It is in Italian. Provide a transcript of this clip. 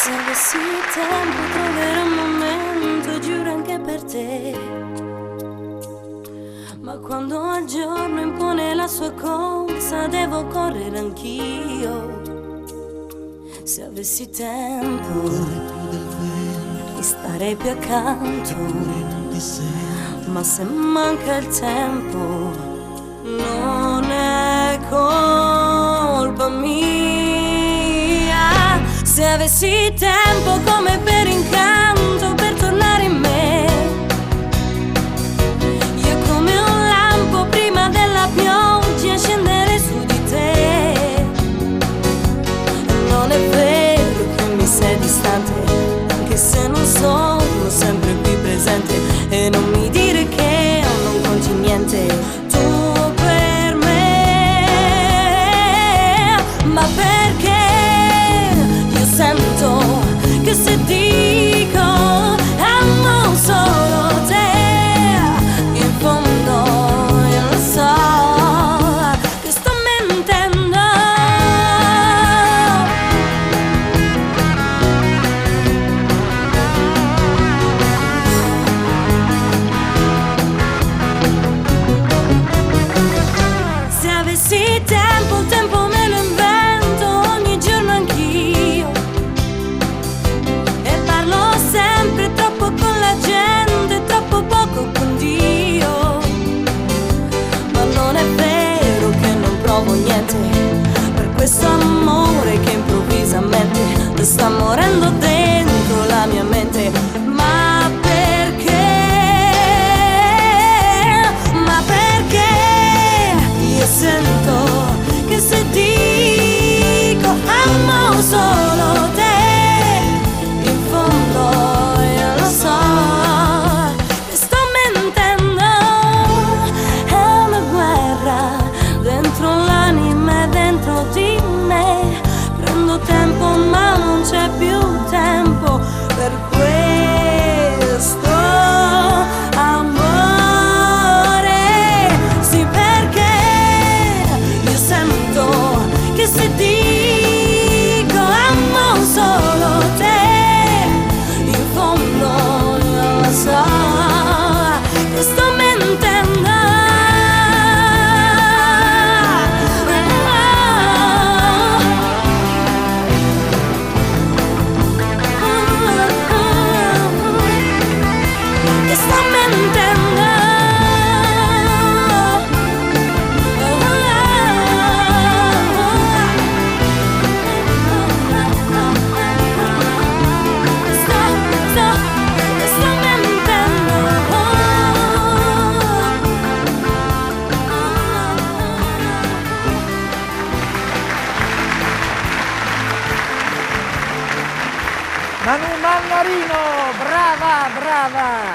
Se avessi tempo troverò un momento, giuro anche per te. Ma quando il giorno impone la sua corsa, devo correre anch'io. Se avessi tempo, ti starei più accanto. Ma se manca il tempo, non è colpa mia. Se avessi tempo come per incanto per tornare in me, io come un lampo prima della pioggia scendere su di te. Non è vero che mi sei distante, anche se non sono sempre qui presente. E non mi dire che non conti niente tu per me, ma perché io sento che se dico amo solo te, in fondo io lo so che sto mentendo. Se avessi tempo, il tempo me lo invento ogni giorno anch'io, e parlo sempre troppo con la gente, troppo poco con Dio. Ma non è vero che non provo niente per questo amore che improvvisamente sta morendo dentro la mia mente. Ma perché? Ma perché io sento che se dico amo solo te, in fondo io lo so che sto mentendo. È una guerra dentro l'anima e dentro di me. Prendo tempo ma non c'è più tempo per questo amore. Sì, perché io sento che se dico amo solo te, in fondo io lo so che sto mentendo. Che sto mentendo. Manu Mannarino, brava, brava!